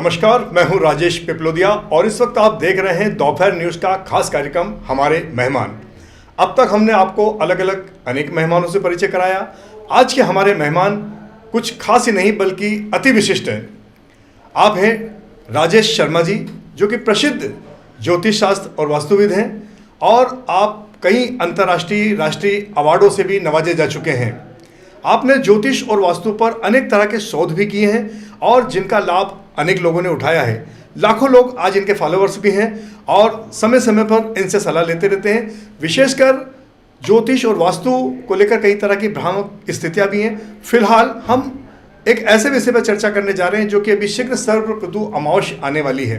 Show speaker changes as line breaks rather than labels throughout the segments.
नमस्कार, मैं हूं राजेश पिपलोदिया और इस वक्त आप देख रहे हैं दोपहर न्यूज़ का खास कार्यक्रम हमारे मेहमान। अब तक हमने आपको अलग अलग अनेक मेहमानों से परिचय कराया। आज के हमारे मेहमान कुछ खास ही नहीं बल्कि अति विशिष्ट हैं। आप हैं राजेश शर्मा जी, जो कि प्रसिद्ध ज्योतिष शास्त्र और वास्तुविद हैं और आप कई अंतर्राष्ट्रीय राष्ट्रीय अवार्डों से भी नवाजे जा चुके हैं। आपने ज्योतिष और वास्तु पर अनेक तरह के शोध भी किए हैं और जिनका लाभ अनेक लोगों ने उठाया है। लाखों लोग आज इनके फॉलोअर्स भी हैं और समय समय पर इनसे सलाह लेते रहते हैं। विशेषकर ज्योतिष और वास्तु को लेकर कई तरह की भ्रामक स्थितियां भी हैं। फिलहाल हम एक ऐसे विषय पर चर्चा करने जा रहे हैं जो कि अभी शीघ्र सर्वऋतु अमावस्या आने वाली है।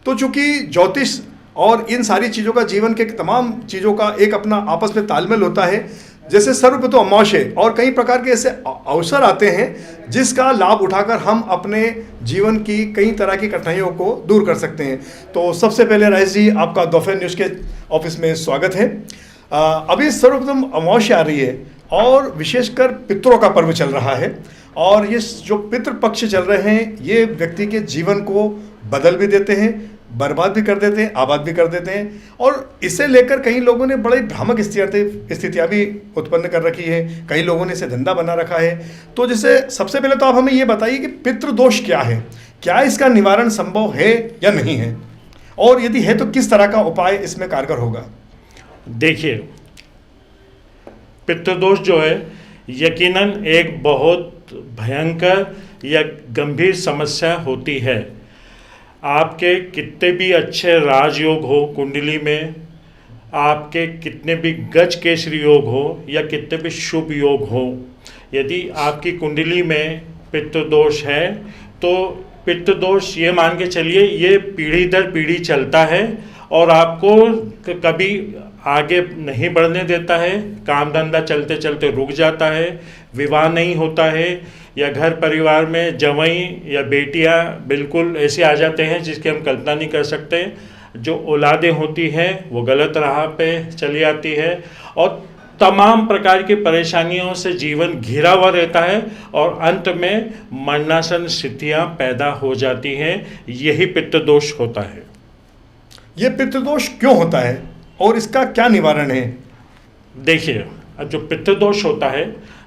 तो चूंकि ज्योतिष और इन सारी चीज़ों का जीवन के तमाम चीज़ों का एक अपना आपस में तालमेल होता है, जैसे सर्वऋतु अमावस्या और कई प्रकार के ऐसे अवसर आते हैं जिसका लाभ उठाकर हम अपने जीवन की कई तरह की कठिनाइयों को दूर कर सकते हैं। तो सबसे पहले राजेश जी, आपका दोपहर न्यूज़ के ऑफिस में स्वागत है। अभी सर्वप्रथम अमावस्या आ रही है और विशेषकर पितरों का पर्व चल रहा है और ये जो पितृ पक्ष चल रहे हैं ये व्यक्ति के जीवन को बदल भी देते हैं, बर्बाद भी कर देते हैं, आबाद भी कर देते हैं। और इसे लेकर कई लोगों ने बड़ी भ्रामक स्थितियाँ भी उत्पन्न कर रखी है। कई लोगों ने इसे धंधा बना रखा है। तो जैसे सबसे पहले तो आप हमें ये बताइए कि पितृदोष क्या है, क्या इसका निवारण संभव है या नहीं है, और यदि है तो किस तरह का उपाय इसमें कारगर होगा।
देखिए, पितृदोष जो है यकीनन एक बहुत भयंकर या गंभीर समस्या होती है। आपके कितने भी अच्छे राजयोग हो कुंडली में, आपके कितने भी गज केसरी योग हो या कितने भी शुभ योग हो, यदि आपकी कुंडली में पितृदोष है तो पितृदोष ये मान के चलिए ये पीढ़ी दर पीढ़ी चलता है और आपको कभी आगे नहीं बढ़ने देता है। काम धंधा चलते चलते रुक जाता है, विवाह नहीं होता है, या घर परिवार में जवाई या बेटियां बिल्कुल ऐसे आ जाते हैं जिसकी हम कल्पना नहीं कर सकते। जो औलादें होती हैं वो गलत राह पे चली आती है और तमाम प्रकार की परेशानियों से जीवन घिरा हुआ रहता है और अंत में मरणासन स्थितियाँ पैदा हो जाती हैं। यही पितृदोष होता है।
ये पितृदोष क्यों होता है और इसका क्या निवारण है?
देखिए, जो पितृदोष होता है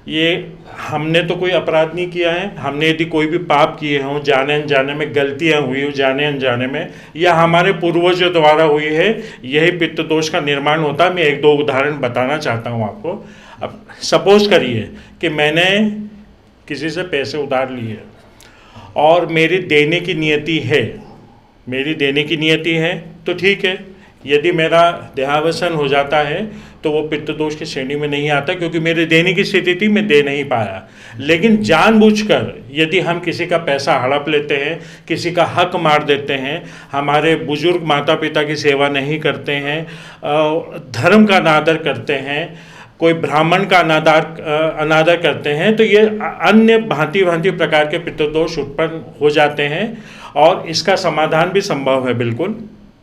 ये हमने तो कोई अपराध नहीं किया है। हमने यदि कोई भी पाप किए हों, जाने अनजाने में गलतियां हुई हो जाने अनजाने में, या हमारे पूर्वजों द्वारा हुई है, यही पितृदोष का निर्माण होता है। मैं एक दो उदाहरण बताना चाहता हूं आपको। अब सपोज करिए कि मैंने किसी से पैसे उधार लिए और मेरी देने की नियति है तो ठीक है। यदि मेरा देहावसान हो जाता है तो वो पितृदोष की श्रेणी में नहीं आता, क्योंकि मेरे देने की स्थिति थी, मैं दे नहीं पाया। लेकिन जानबूझकर यदि हम किसी का पैसा हड़प लेते हैं, किसी का हक मार देते हैं, हमारे बुजुर्ग माता पिता की सेवा नहीं करते हैं, धर्म का अनादर करते हैं, कोई ब्राह्मण का अनादर करते हैं, तो ये अन्य भांति भांति प्रकार के पितृदोष उत्पन्न हो जाते हैं और इसका समाधान भी संभव है, बिल्कुल,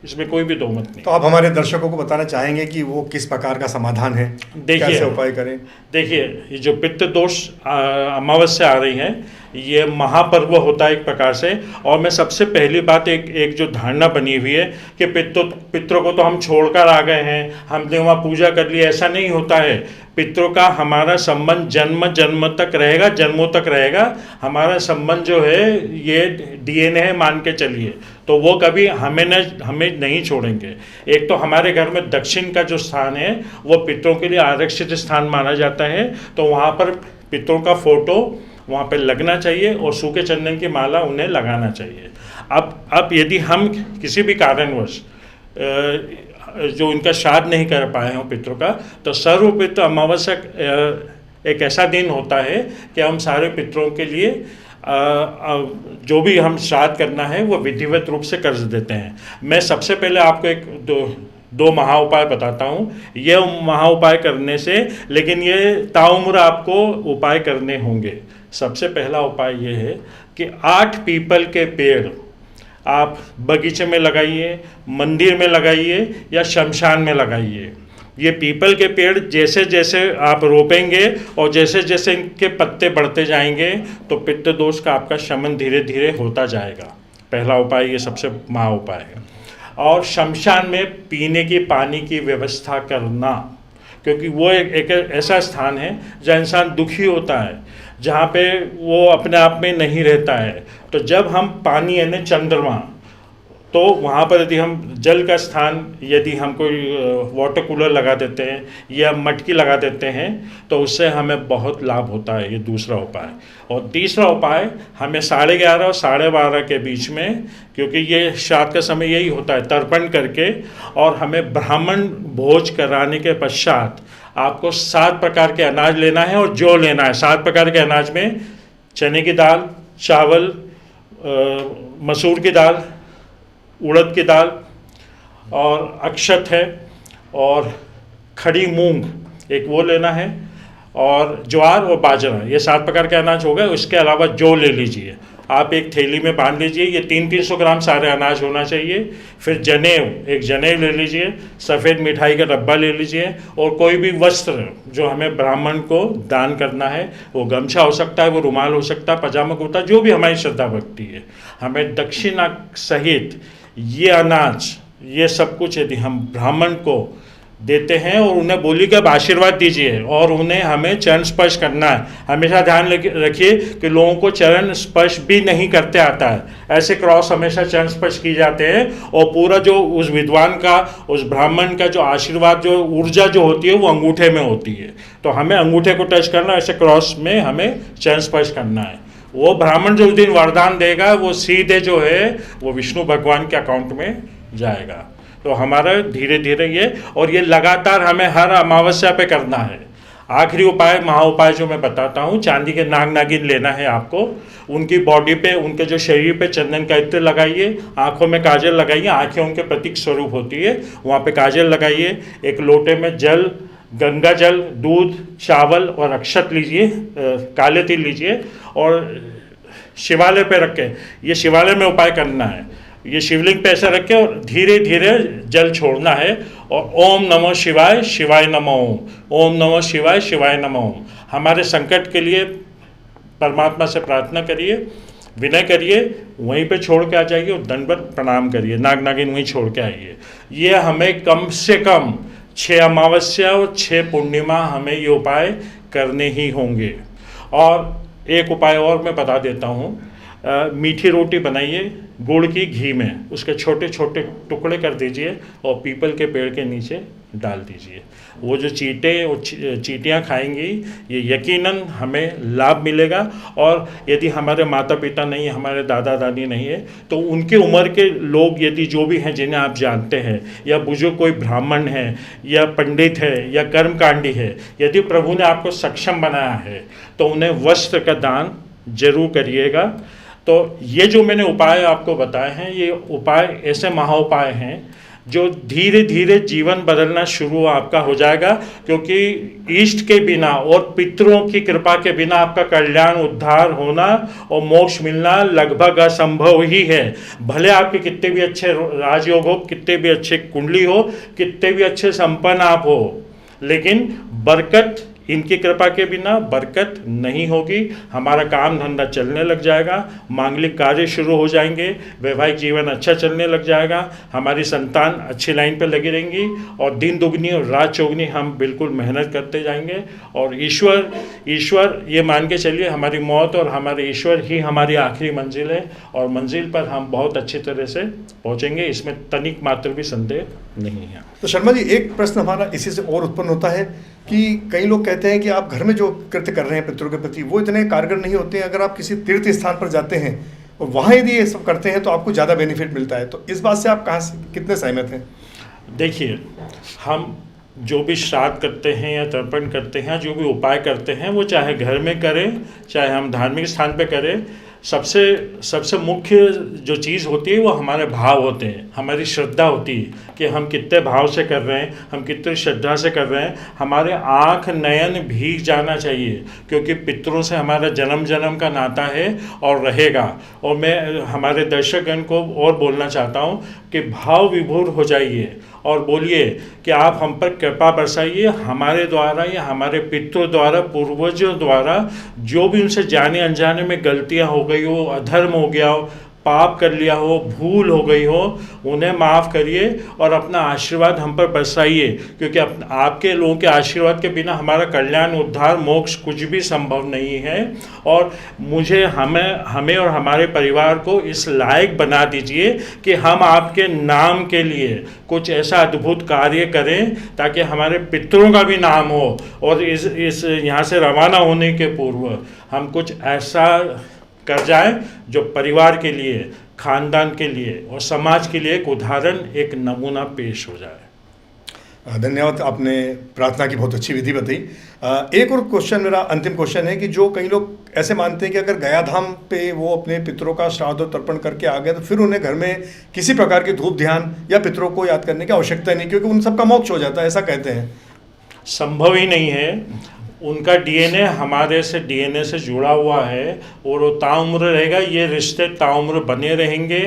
इसमें कोई भी दो मत नहीं।
तो आप हमारे दर्शकों को बताना चाहेंगे कि वो किस प्रकार का समाधान है, कैसे उपाय करें?
देखिए, ये जो पितृदोष अमावस्या आ रही है ये महापर्व होता है एक प्रकार से। और मैं सबसे पहली बात एक जो धारणा बनी हुई है कि पितरों को तो हम छोड़कर आ गए हैं, हमने वहाँ पूजा कर ली, ऐसा नहीं होता है। पितरों का हमारा संबंध जन्म तक रहेगा, जन्मों तक रहेगा। हमारा संबंध जो है ये DNA है, मान के चलिए, तो वो कभी हमें नहीं छोड़ेंगे। एक तो हमारे घर में दक्षिण का जो स्थान है वो पितरों के लिए आरक्षित स्थान माना जाता है, तो वहाँ पर पितरों का फोटो वहाँ पे लगना चाहिए और सूखे चंदन की माला उन्हें लगाना चाहिए। अब यदि हम किसी भी कारणवश जो इनका श्राद्ध नहीं कर पाए हों पितरों का, तो सर्वपितृ अमावस्या एक ऐसा दिन होता है कि हम सारे पितरों के लिए जो भी हम श्राद्ध करना है वो विधिवत रूप से कर देते हैं। मैं सबसे पहले आपको एक दो महा उपाय बताता हूँ। ये महा उपाय करने से, लेकिन ये ताउम्र आपको उपाय करने होंगे। सबसे पहला उपाय ये है कि 8 पीपल के पेड़ आप बगीचे में लगाइए, मंदिर में लगाइए या शमशान में लगाइए। ये पीपल के पेड़ जैसे जैसे आप रोपेंगे और जैसे जैसे इनके पत्ते बढ़ते जाएंगे तो पित्त दोष का आपका शमन धीरे धीरे होता जाएगा। पहला उपाय ये सबसे महा उपाय है। और शमशान में पीने की पानी की व्यवस्था करना, क्योंकि वो एक ऐसा स्थान है जहाँ इंसान दुखी होता है, जहाँ पे वो अपने आप में नहीं रहता है। तो जब हम पानी यानी चंद्रमा, तो वहाँ पर यदि हम जल का स्थान, यदि हम कोई वाटर कूलर लगा देते हैं या मटकी लगा देते हैं, तो उससे हमें बहुत लाभ होता है। ये दूसरा उपाय। और तीसरा उपाय, हमें 11:30 और 12:30 के बीच में, क्योंकि ये श्राद्ध का समय यही होता है, तर्पण करके और हमें ब्राह्मण भोज कराने के पश्चात आपको 7 प्रकार के अनाज लेना है और जौ लेना है। 7 प्रकार के अनाज में चने की दाल, चावल, मसूर की दाल, उड़द की दाल और अक्षत है, और खड़ी मूंग एक वो लेना है, और ज्वार और बाजरा, ये 7 प्रकार के अनाज हो गए। उसके अलावा जौ ले लीजिए, आप एक थैली में बांध लीजिए। ये 300-300 ग्राम सारे अनाज होना चाहिए। फिर जनेऊ, एक जनेऊ ले लीजिए, सफ़ेद मिठाई का डब्बा ले लीजिए, और कोई भी वस्त्र जो हमें ब्राह्मण को दान करना है, वो गमछा हो सकता है, वो रुमाल हो सकता है, पजामा कुर्ता, जो भी हमारी श्रद्धा भक्ति है। हमें दक्षिणा सहित ये अनाज, ये सब कुछ यदि हम ब्राह्मण को देते हैं और उन्हें बोली कि आप आशीर्वाद दीजिए, और उन्हें हमें चरण स्पर्श करना है। हमेशा ध्यान रखिए कि लोगों को चरण स्पर्श भी नहीं करते आता है। ऐसे क्रॉस हमेशा चरण स्पर्श किए जाते हैं, और पूरा जो उस विद्वान का, उस ब्राह्मण का जो आशीर्वाद, जो ऊर्जा जो होती है, वो अंगूठे में होती है। तो हमें अंगूठे को टच करना, ऐसे क्रॉस में हमें चरण स्पर्श करना है। वो ब्राह्मण जो उस दिन वरदान देगा, वो सीधे जो है वो विष्णु भगवान के अकाउंट में जाएगा। तो हमारा धीरे धीरे ये, और ये लगातार हमें हर अमावस्या पे करना है। आखिरी उपाय, महा उपाय जो मैं बताता हूँ, चांदी के नाग नागिन लेना है आपको। उनकी बॉडी पे, उनके जो शरीर पे चंदन का इत्र लगाइए, आंखों में काजल लगाइए, आंखें उनके प्रतीक स्वरूप होती है, वहाँ पे काजल लगाइए। एक लोटे में जल, गंगा जल, दूध, चावल और अक्षत लीजिए, काले तिल लीजिए, और शिवालय पे रख के, ये शिवालय में उपाय करना है। ये शिवलिंग पे ऐसा रख के और धीरे धीरे जल छोड़ना है, और ओम नमः शिवाय, शिवाय नमः ओम, ओम नमः शिवाय, शिवाय नमः ओम। हमारे संकट के लिए परमात्मा से प्रार्थना करिए, विनय करिए, वहीं पे छोड़ के आ जाइए और दंडवत प्रणाम करिए, नाग नागिन वहीं छोड़ के आइए। ये हमें कम से कम 6 अमावस्या और 6 पूर्णिमा हमें ये उपाय करने ही होंगे। और एक उपाय और मैं बता देता हूँ, मीठी रोटी बनाइए गुड़ की घी में, उसके छोटे छोटे टुकड़े कर दीजिए और पीपल के पेड़ के नीचे डाल दीजिए। वो जो चींटियाँ खाएंगी, ये यकीनन हमें लाभ मिलेगा। और यदि हमारे माता पिता नहीं है, हमारे दादा दादी नहीं है, तो उनके उम्र के लोग यदि जो भी हैं जिन्हें आप जानते हैं, या बुजुर्ग कोई ब्राह्मण है या पंडित है या कर्मकांडी है, यदि प्रभु ने आपको सक्षम बनाया है, तो उन्हें वस्त्र का दान जरूर करिएगा। तो ये जो मैंने उपाय आपको बताए हैं, ये उपाय ऐसे महा उपाय हैं जो धीरे धीरे जीवन बदलना शुरू आपका हो जाएगा, क्योंकि इष्ट के बिना और पितरों की कृपा के बिना आपका कल्याण, उद्धार होना और मोक्ष मिलना लगभग असंभव ही है। भले आपके कितने भी अच्छे राजयोग हो, कितने भी अच्छे कुंडली हो, कितने भी अच्छे संपन्न आप हो, लेकिन बरकत, इनकी कृपा के बिना बरकत नहीं होगी। हमारा काम धंधा चलने लग जाएगा, मांगलिक कार्य शुरू हो जाएंगे, वैवाहिक जीवन अच्छा चलने लग जाएगा, हमारी संतान अच्छी लाइन पे लगी रहेंगी, और दिन दुगनी और रात चौगनी हम बिल्कुल मेहनत करते जाएंगे। और ईश्वर ये मान के चलिए, हमारी मौत और हमारे ईश्वर ही हमारी आखिरी मंजिल है, और मंजिल पर हम बहुत अच्छी तरह से पहुँचेंगे, इसमें तनिक मात्र भी संदेह नहीं है।
तो शर्मा जी, एक प्रश्न हमारा इसी से और उत्पन्न होता है कि कई लोग कहते हैं कि आप घर में जो कृत्य कर रहे हैं पितरों के प्रति, वो इतने कारगर नहीं होते हैं। अगर आप किसी तीर्थ स्थान पर जाते हैं और वहाँ यदि ये सब करते हैं तो आपको ज़्यादा बेनिफिट मिलता है। तो इस बात से आप कहाँ से कितने सहमत हैं?
देखिए, हम जो भी श्राद्ध करते हैं या तर्पण करते हैं, जो भी उपाय करते हैं, वो चाहे घर में करें, चाहे हम धार्मिक स्थान पे करें, सबसे मुख्य जो चीज़ होती है वो हमारे भाव होते हैं, हमारी श्रद्धा होती है कि हम कितने भाव से कर रहे हैं, हम कितनी श्रद्धा से कर रहे हैं। हमारे आँख नयन भीग जाना चाहिए, क्योंकि पितरों से हमारा जन्म जन्म का नाता है और रहेगा। और मैं हमारे दर्शकगण को और बोलना चाहता हूँ कि भाव विभोर हो जाइए और बोलिए कि आप हम पर कृपा बरसाइए, हमारे द्वारा या हमारे पितरों द्वारा, पूर्वजों द्वारा जो भी उनसे जाने अनजाने में गलतियां हो गई हो, अधर्म हो गया हो, पाप कर लिया हो, भूल हो गई हो, उन्हें माफ़ करिए और अपना आशीर्वाद हम पर बरसाइए, क्योंकि आपके लोगों के आशीर्वाद के बिना हमारा कल्याण, उद्धार, मोक्ष कुछ भी संभव नहीं है। और हमें और हमारे परिवार को इस लायक बना दीजिए कि हम आपके नाम के लिए कुछ ऐसा अद्भुत कार्य करें ताकि हमारे पितरों का भी नाम हो, और इस यहाँ से रवाना होने के पूर्व हम कुछ ऐसा कर जाए जो परिवार के लिए, खानदान के लिए और समाज के लिए एक उदाहरण, एक नमूना पेश हो जाए।
धन्यवाद, आपने प्रार्थना की बहुत अच्छी विधि बताई। एक और क्वेश्चन, मेरा अंतिम क्वेश्चन है कि जो कई लोग ऐसे मानते हैं कि अगर गया धाम पे वो अपने पितरों का श्राद्ध और तर्पण करके आ गए तो फिर उन्हें घर में किसी प्रकार के धूप ध्यान या पितरों को याद करने की आवश्यकता नहीं, क्योंकि उन सबका मोक्ष हो जाता है, ऐसा कहते हैं।
संभव ही नहीं है। उनका डीएनए हमारे से डीएनए से जुड़ा हुआ है और वो ताउम्र रहेगा। ये रिश्ते ताउम्र बने रहेंगे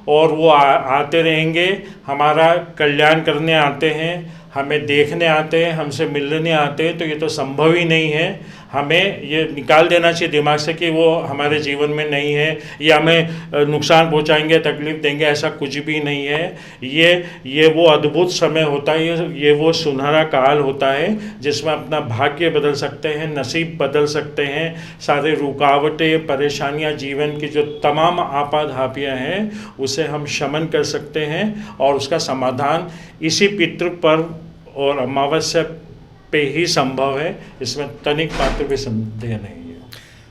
और वो आते रहेंगे, हमारा कल्याण करने आते हैं, हमें देखने आते हैं, हमसे मिलने आते हैं। तो ये तो संभव ही नहीं है। हमें ये निकाल देना चाहिए दिमाग से कि वो हमारे जीवन में नहीं है या हमें नुकसान पहुंचाएंगे, तकलीफ देंगे, ऐसा कुछ भी नहीं है। ये वो अद्भुत समय होता है, ये वो सुनहरा काल होता है जिसमें अपना भाग्य बदल सकते हैं, नसीब बदल सकते हैं। सारे रुकावटें, परेशानियां, जीवन की जो तमाम आपाधापियाँ हैं उसे हम शमन कर सकते हैं और उसका समाधान इसी पितृपर्व और अमावस्या पे ही संभव है। इसमें तनिक मात्र भी संदेह नहीं है।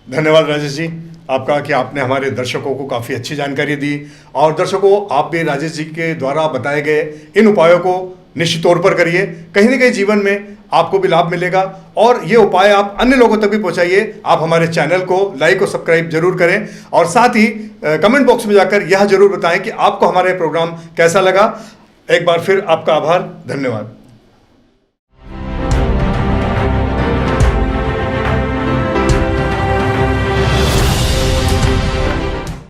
धन्यवाद राजेश जी आपका कि आपने हमारे दर्शकों को काफ़ी अच्छी जानकारी दी, और दर्शकों आप भी राजेश जी के द्वारा बताए गए इन उपायों को निश्चित तौर पर करिए। कहीं ना कहीं जीवन में आपको भी लाभ मिलेगा, और ये उपाय आप अन्य लोगों तक भी पहुंचाइए। आप हमारे चैनल को लाइक और सब्सक्राइब जरूर करें, और साथ ही कमेंट बॉक्स में जाकर यह जरूर बताएं कि आपको हमारे प्रोग्राम कैसा लगा। एक बार फिर आपका आभार, धन्यवाद।